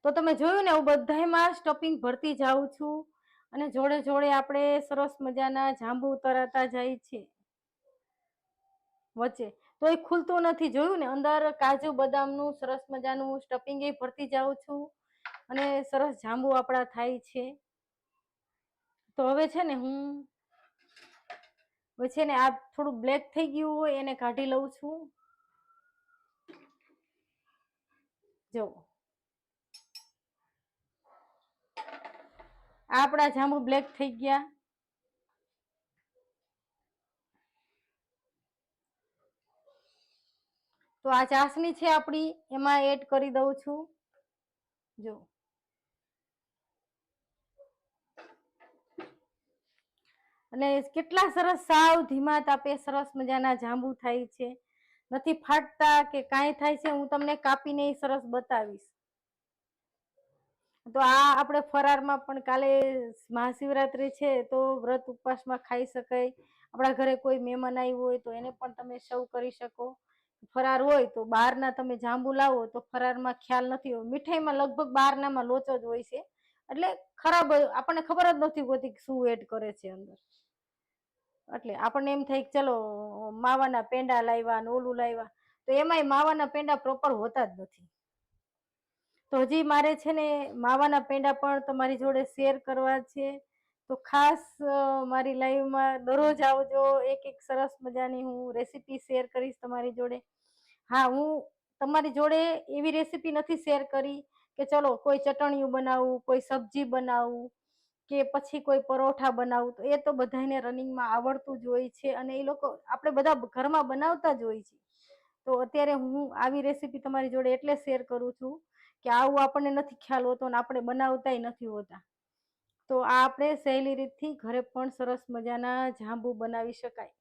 તો તમે જોયું ને હું બધામાં સ્ટફિંગ ભરતી જાઉં છું અને જોડે જોડે આપણે સરસ મજાના જાંબુ તરાતા જાય છે વચ્ચે. તો એ ખુલતું નથી, જોયું ને, અંદર કાજુ બદામનું સરસ મજાનું સ્ટફિંગ એ ભરતી જાઉં છું અને સરસ જાંબુ આપણા થાય છે. તો હવે છે ને હું છે ને આ થોડું બ્લેક થઈ ગયું હોય એને કાઢી લઉં છું. જો આપણા જાંબુ બ્લેક થઈ ગયા. તો આ ચાસણી છે આપણી, એમાં એડ કરી દઉં છું. જો અને કેટલા સરસ સાવ ધીમા તાપે સરસ મજાના જાંબુ થાય છે, નથી ફાટતા કે કાંઈ થાય છે. હું તમને કાપીને સરસ બતાવીશ. તો આ આપણે ફરારમાં પણ કાલે મહાશિવરાત્રી છે તો વ્રત ઉપવાસમાં ખાઈ શકાય. આપણા ઘરે કોઈ મહેમાન આવ્યું હોય તો એને પણ તમે સર્વ કરી શકો. ફરાર હોય તો બહારના તમે જાંબુ લાવો તો ફરારમાં ખ્યાલ નથી હોય, મીઠાઈમાં લગભગ બહારનામાં લોચો જ હોય છે, એટલે ખરાબ આપણને ખબર જ નથી હોતી શું એડ કરે છે અંદર. એટલે આપણને એમ થાય કે ચલો માવાના પેંડા લાવ્યા ને ઓલું લાવ્યા, તો એમાંય માવાના પેંડા પ્રોપર હોતા જ નથી. તો હજી મારે છે ને માવાના પેંડા પણ તમારી જોડે શેર કરવા છે. તો ખાસ મારી લાઈવમાં દરરોજ આવજો, એક એક સરસ મજાની હું રેસીપી શેર કરીશ તમારી જોડે. હા, હું તમારી જોડે એવી રેસીપી નથી શેર કરી કે ચલો કોઈ ચટણીયું બનાવવું, કોઈ સબ્જી બનાવવું કે પછી કોઈ પરોઠા બનાવવું. તો એ તો બધાને રનિંગમાં આવડતું જ હોય છે અને એ લોકો આપણે બધા ઘરમાં બનાવતા જ હોય છે. તો અત્યારે હું આવી રેસીપી તમારી જોડે એટલે શેર કરું છું કે આવું આપણને નથી ખ્યાલ હોતો અને આપણે બનાવતાય નથી હોતા. તો આ આપણે સહેલી રીતથી ઘરે પણ સરસ મજાના જાંબુ બનાવી શકાય.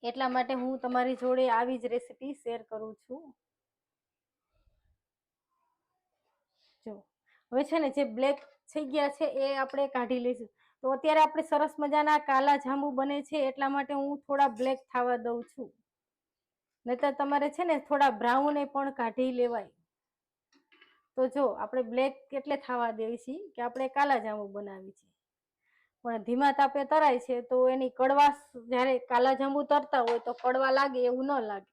એટલા માટે હું તમારી જોડે આવી જ રેસીપી શેર કરું છું. જો હવે છે ને જે બ્લેક થઈ ગયા છે એ આપણે કાઢી લઈશું. તો અત્યારે આપણે સરસ મજાના કાલા જાંબુ બને છે એટલા માટે હું થોડા બ્લેક થવા દઉં છું. નહીતર તમારે છે ને થોડા બ્રાઉન પણ કાઢી લેવાય. તો જો આપણે બ્લેક એટલે થવા દેવી છીએ કે આપણે કાલા જાંબુ બનાવી છીએ, પણ ધીમા તાપે તરાય છે તો એની કડવાશ જ્યારે કાલા જાંબુ તરતા હોય તો કડવા લાગે એવું ન લાગે.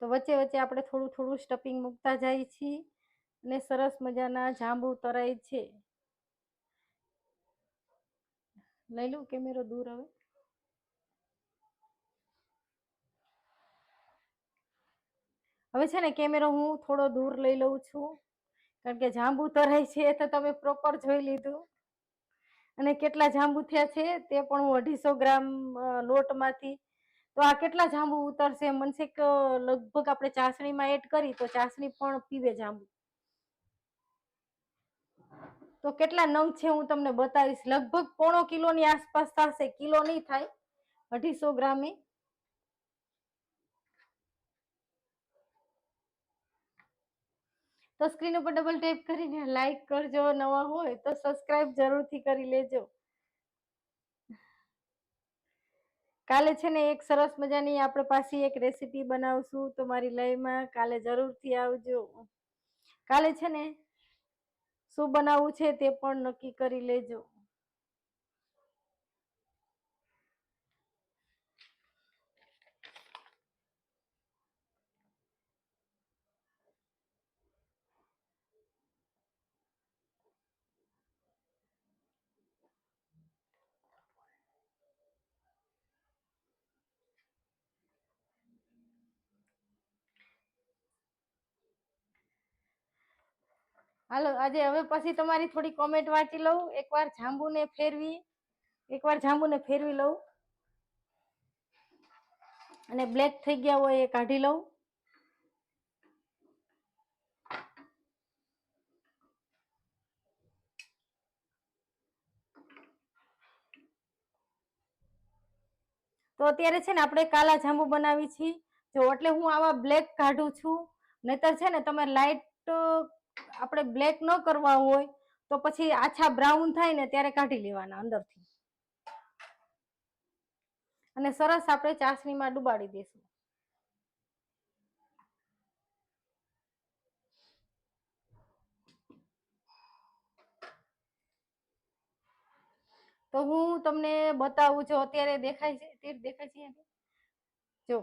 તો વચ્ચે વચ્ચે આપણે થોડું થોડું સ્ટફિંગ મૂકતા જાય છીએ અને સરસ મજાના જાંબુ તરાય છે. લઈ લઉં કેમેરો દૂર હવે. હવે છે ને કેમેરો હું થોડો દૂર લઈ લઉં છું, કારણ કે જાંબુ તરાય છે તો તમે પ્રોપર જોઈ લીધું. અને કેટલા જાંબુ થયા છે તે પણ હું 250 ગ્રામ લોટમાંથી. તો આ કેટલા જાંબુ ઉતરશે મનસે કે લગભગ આપણે ચાસણીમાં એડ કરી તો ચાસણી પણ પીવે જાંબુ. તો કેટલા નંગ છે હું તમને બતાવીશ. લગભગ 1.5 કિલોની આસપાસ થશે, કિલો નહીં થાય, 250 ગ્રામે. તો સ્ક્રીન ઉપર ડબલ ટેપ કરીને લાઈક કરજો, નવા હોય તો સબસ્ક્રાઇબ જરૂરથી કરી લેજો. કાલે છે ને એક સરસ મજાની આપણે પાસે એક રેસીપી બનાવશું તો મારી લાઈવમાં કાલે જરૂરથી આવજો. કાલે છે ને શું બનાવવું છે તે પણ નક્કી કરી લેજો. હાલો, આજે હવે પછી તમારી થોડી કોમેન્ટ વાંચી લઉં. એકવાર જાંબુને ફેરવી લઉં અને બ્લેક થઈ ગયા હોય એ કાઢી લઉં. તો અત્યારે છે ને આપણે કાલા જાંબુ બનાવી છીએ. જો એટલે હું આવા બ્લેક કાઢું છું, નહીતર છે ને તમે લાઈટ આપણે બ્લેક ન કરવા હોય તો પછી આછા બ્રાઉન થાય ને ત્યારે કાઢી લેવાના અંદરથી અને સરસ આપણે ચાસણીમાં ડુબાડી દેશું. તો હું તમને બતાવું છું. અત્યારે દેખાય છે, તીર દેખાય છે? જો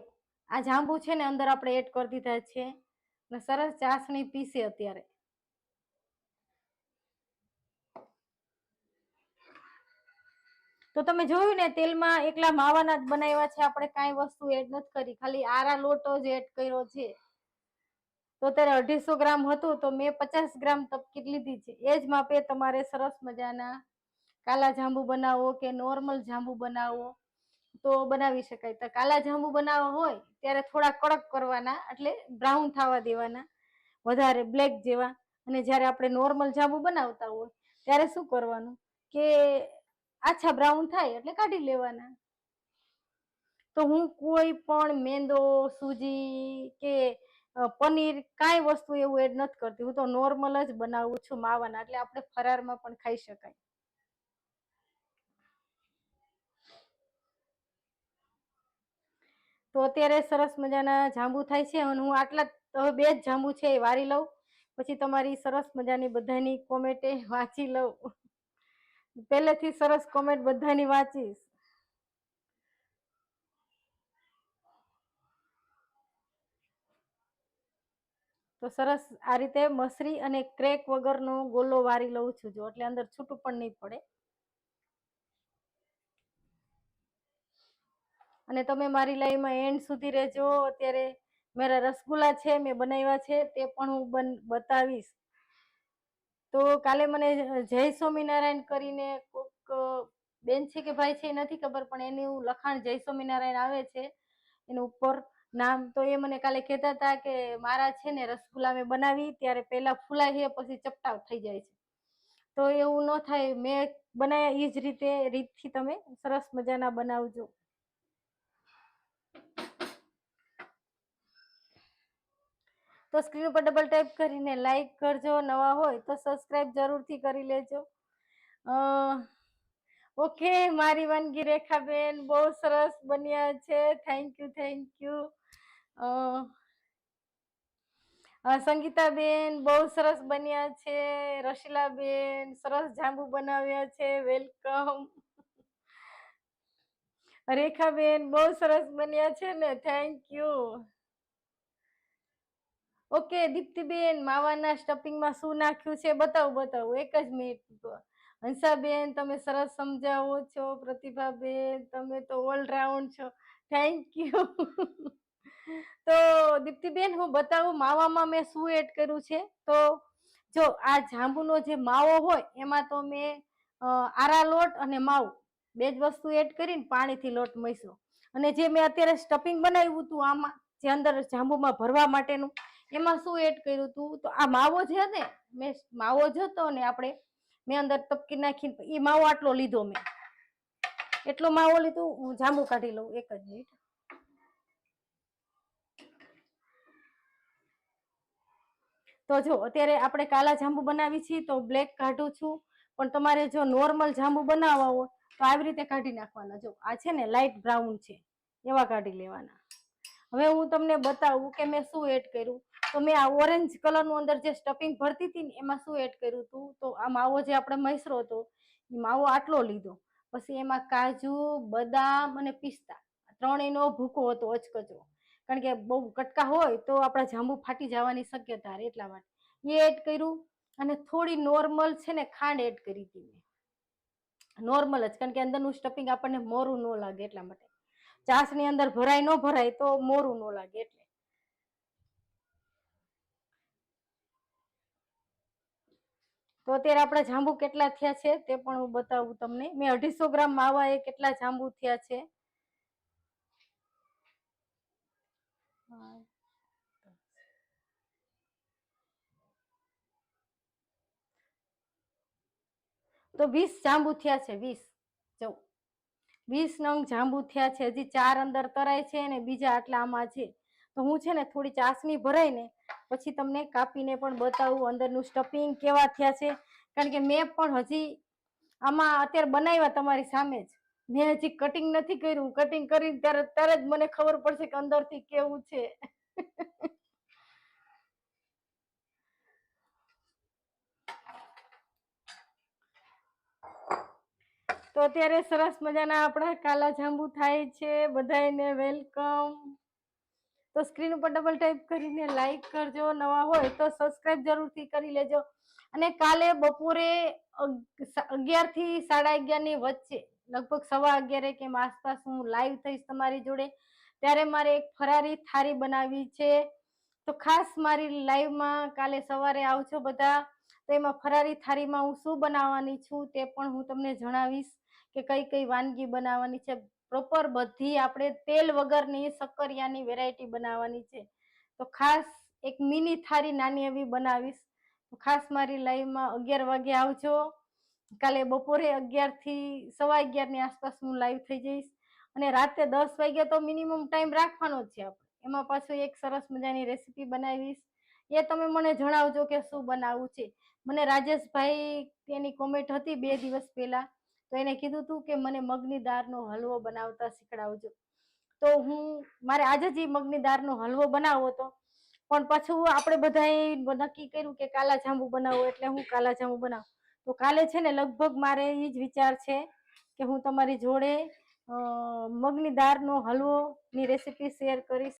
આ જાંબુ છે ને અંદર આપણે એડ કરી દીધા છે અને સરસ ચાસણી પીસે. અત્યારે તો તમે જોયું ને તેલમાં એકલા માવાના જ બનાવ્યા છે, આપણે કાંઈ વસ્તુ એડ નથી કરી, ખાલી આરા લોટો જ એડ કર્યો છે. તો ત્યારે 250 ગ્રામ હતું તો મેં 50 ગ્રામ તપકીર લીધી છે. એ જ માપે તમારે સરસ મજાના કાલા જાંબુ બનાવો કે નોર્મલ જાંબુ બનાવો તો બનાવી શકાય. તો કાલા જાંબુ બનાવવા હોય ત્યારે થોડા કડક કરવાના, એટલે બ્રાઉન થવા દેવાના વધારે બ્લેક જેવા. અને જ્યારે આપણે નોર્મલ જાંબુ બનાવતા હોય ત્યારે શું કરવાનું કે આછા બ્રાઉન થાય એટલે કાઢી લેવાના. તો હું કોઈ પણ મેંદો, સૂજી કે પનીર કાંઈ વસ્તુ એવું એડ નથી કરતી. હું તો નોર્મલ જ બનાવું છું માવાના, એટલે આપણે ફરારમાં પણ ખાઈ શકાય. તો અત્યારે સરસ મજાના જાંબુ થાય છે અને હું આટલા હવે 2 જ જાંબુ છે એ વારી લઉં, પછી તમારી સરસ મજાની બધાની કોમેન્ટ વાંચી લઉં. પહેલેથી સરસ કોમેન્ટ બધાની વાંચીશ. તો સરસ આ રીતે મસરી અને ક્રેક વગરનો ગોલો વારી લઉં છું, જો એટલે અંદર છૂટું પણ નહીં પડે. અને તમે મારી લાઈવમાં એન્ડ સુધી રહેજો. અત્યારે મારા રસગુલ્લા છે મેં બનાવ્યા છે, તે પણ હું બતાવીશ. તો કાલે મને જય સ્વામિનારાયણ કરીને કોક બેન છે કે ભાઈ છે એ નથી ખબર, પણ એનું લખાણ જય સ્વામિનારાયણ આવે છે એનું ઉપર નામ. તો એ મને કાલે કહેતા હતા કે મારા છે ને રસગુલ્લા મેં બનાવી ત્યારે પહેલા ફૂલાય છે પછી ચપટા થઈ જાય છે. તો એવું ન થાય, મેં બનાવ્યા એ જ રીતથી તમે સરસ મજાના બનાવજો. તો સ્ક્રીન ઉપર ડબલ ટેપ કરીને લાઈક કરજો, નવા હોય તો સબસ્ક્રાઇબ જરૂરથી કરી લેજો. ઓકે, મારી વાનગી રેખાબેન બહુ સરસ બન્યા છે, થેન્ક યુ. સંગીતાબેન બહુ સરસ બન્યા છે. રશીલાબેન સરસ જાંબુ બનાવ્યા છે, વેલકમ. રેખાબેન બહુ સરસ બન્યા છે ને, થેન્ક યુ. ઓકે દીપ્તિબેન, માવાના સ્ટફિંગમાં શું નાખ્યું છે બતાવું, એક જ મિનિટ. હંસાબેન તમે સરસ સમજાવો છો. પ્રતિભાબેન તમે તો ઓલરાઉન્ડ છો, થેન્ક યુ. તો દીપ્તિબેન હું બતાવું માવામાં મેં શું એડ કર્યું છે. તો જો આ જાંબુનો જે માવો હોય એમાં તો મેં આરા લોટ અને માવું 2 જ વસ્તુ એડ કરીને પાણીથી લોટ મસળ્યો. અને જે મેં અત્યારે સ્ટફિંગ બનાવ્યું હતું આમાં જે અંદર જાંબુમાં ભરવા માટેનું, એમાં શું એડ કર્યું હતું તો આ માવો છે ને, મેં માવો જતો ને આપણે મેં અંદર તપકી નાખીને એ માવો આટલો લીધો, મેં એટલો માવો લીધો. હું જાંબુ કાઢી લઉં, એક જ મિનિટ. તો જો અત્યારે આપણે કાલા જાંબુ બનાવી છીએ તો બ્લેક કાઢું છું, પણ તમારે જો નોર્મલ જાંબુ બનાવવા હોય તો આવી રીતે કાઢી નાખવાના. જો આ છે ને લાઈટ બ્રાઉન છે એવા કાઢી લેવાના. હવે હું તમને બતાવું કે મેં શું એડ કર્યું. તો મેં આ ઓરેન્જ કલરનું અંદર જે સ્ટફિંગ ભરતી હતી ને એમાં શું એડ કર્યું હતું તો આ માવો જે આપણે મસરો હતો એ માવો આટલો લીધો, પછી એમાં કાજુ, બદામ અને પિસ્તા ત્રણેયનો ભૂકો હતો અચકચરો, કારણ કે બહુ કટકા હોય તો આપણા જાંબુ ફાટી જવાની શક્યતા રહે, એટલા માટે એ એડ કર્યું. અને થોડી નોર્મલ છે ને ખાંડ એડ કરી હતી મેં, નોર્મલ જ, કારણ કે અંદરનું સ્ટફિંગ આપણને મોરું ન લાગે એટલા માટે. ચાસની અંદર ભરાય ન ભરાય તો મોરું ન લાગે એટલે. તો અત્યારે આપણા જાંબુ કેટલા થયા છે તે પણ હું બતાવું તમને. મેં 250 ગ્રામ માવા એ કેટલા જાંબુ થયા છે. તો 20 જાંબુ થયા છે, 20 નંગ જાંબુ થયા છે. હજી 4 અંદર તરાય છે અને બીજા આટલા આમાં છે. તો હું છે ને થોડી ચાસણી ભરાય ને પછી તમને કાપીને પણ બતાવું અંદરનું સ્ટફિંગ કેવા થયા છે, કારણ કે મેં પણ હજી આમાં અત્યારે બનાવ્યા તમારી સામે જ, મેં હજી કટિંગ નથી કર્યું. કટિંગ કરીને ત્યારે જ મને ખબર પડશે કે અંદરથી કેવું છે. તો અત્યારે સરસ મજાના આપણા કાલા જાંબુ થાય છે. બધાને વેલકમ. તો સ્ક્રીન ઉપર ડબલ ટાઈપ કરીને લાઈક કરજો, નવા હોય તો સબસ્ક્રાઇબ જરૂરથી કરી લેજો. અને કાલે બપોરે 11 થી 11:30 ની વચ્ચે લગભગ 11:15 કેમ આસપાસ હું લાઈવ થઈશ તમારી જોડે, ત્યારે મારે એક ફરારી થાળી બનાવવી છે. તો ખાસ મારી લાઈવમાં કાલે સવારે આવજો બધા. તો એમાં ફરારી થાળીમાં હું શું બનાવવાની છું તે પણ હું તમને જણાવીશ કે કઈ કઈ વાનગી બનાવવાની છે. પ્રોપર બધી આપણે તેલ વગરની શક્કરિયાની વેરાયટી બનાવવાની છે. તો ખાસ એક મિની થાળી નાની એવી બનાવીશ. તો ખાસ મારી લાઈવમાં 11 વાગે આવજો. કાલે બપોરે 11 થી 11:15 ની આસપાસ હું લાઈવ થઈ જઈશ. અને રાતે 10 વાગે તો મિનિમમ ટાઈમ રાખવાનો જ છે આપણે. એમાં પાછું એક સરસ મજાની રેસીપી બનાવીશ. એ તમે મને જણાવજો કે શું બનાવવું છે. મને રાજેશભાઈ તેની કોમેન્ટ હતી 2 દિવસ પહેલા, તો એને કીધું હતું કે મને મગની દાળનો હલવો બનાવતા શીખડાવજો. તો મારે આજે જ મગની દાળનો હલવો બનાવવો હતો, પણ પાછું આપણે બધાએ નક્કી કર્યું કે કાલા જાંબુ બનાવવું, એટલે હું કાલા જાંબુ બનાવું. તો કાલે છે ને લગભગ મારે એ જ વિચાર છે કે હું તમારી જોડે મગની દાળનો હલવો ની રેસીપી શેર કરીશ.